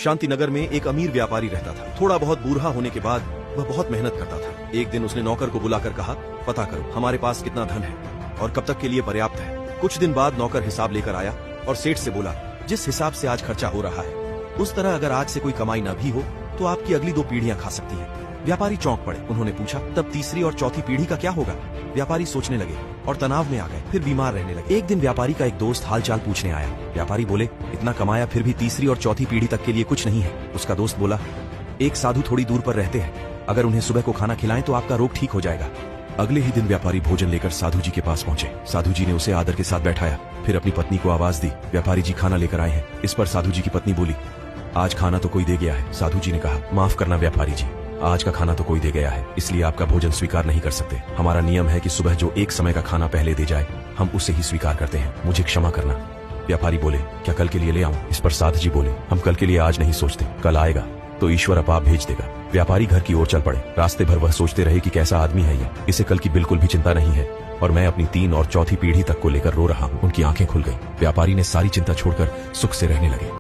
शांतिनगर में एक अमीर व्यापारी रहता था। थोड़ा बहुत बूढ़ा होने के बाद वह बहुत मेहनत करता था। एक दिन उसने नौकर को बुलाकर कहा, पता करो हमारे पास कितना धन है और कब तक के लिए पर्याप्त है। कुछ दिन बाद नौकर हिसाब लेकर आया और सेठ से बोला, जिस हिसाब से आज खर्चा हो रहा है उस तरह अगर आज से कोई कमाई न भी हो तो आपकी अगली 2 पीढ़ियां खा सकती हैं। व्यापारी चौंक पड़े। उन्होंने पूछा, तब तीसरी और चौथी पीढ़ी का क्या होगा? व्यापारी सोचने लगे और तनाव में आ गए, फिर बीमार रहने लगे। एक दिन व्यापारी का एक दोस्त हालचाल पूछने आया। व्यापारी बोले, इतना कमाया फिर भी तीसरी और चौथी पीढ़ी तक के लिए कुछ नहीं है। उसका दोस्त बोला, एक साधु थोड़ी दूर पर रहते हैं, अगर उन्हें सुबह को खाना खिलाएं तो आपका रोग ठीक हो जाएगा। अगले ही दिन व्यापारी भोजन लेकर साधु जी के पास पहुंचे। साधु जी ने उसे आदर के साथ बैठाया, फिर अपनी पत्नी को आवाज दी, व्यापारी जी खाना लेकर आए हैं। इस पर साधु जी की पत्नी बोली, आज खाना तो कोई दे गया है। साधु जी ने कहा, माफ करना व्यापारी जी, आज का खाना तो कोई दे गया है, इसलिए आपका भोजन स्वीकार नहीं कर सकते। हमारा नियम है कि सुबह जो एक समय का खाना पहले दे जाए हम उसे ही स्वीकार करते हैं, मुझे क्षमा करना। व्यापारी बोले, क्या कल के लिए ले आऊं? इस पर साधु जी बोले, हम कल के लिए आज नहीं सोचते, कल आएगा तो ईश्वर अपाप भेज देगा। व्यापारी घर की ओर चल पड़े। रास्ते भर वह सोचते रहे कि कैसा आदमी है ये, इसे कल की बिल्कुल भी चिंता नहीं है और मैं अपनी 3 और चौथी पीढ़ी तक को लेकर रो रहा हूँ। उनकी आंखें खुल गई। व्यापारी ने सारी चिंता छोड़कर सुख से रहने लगे।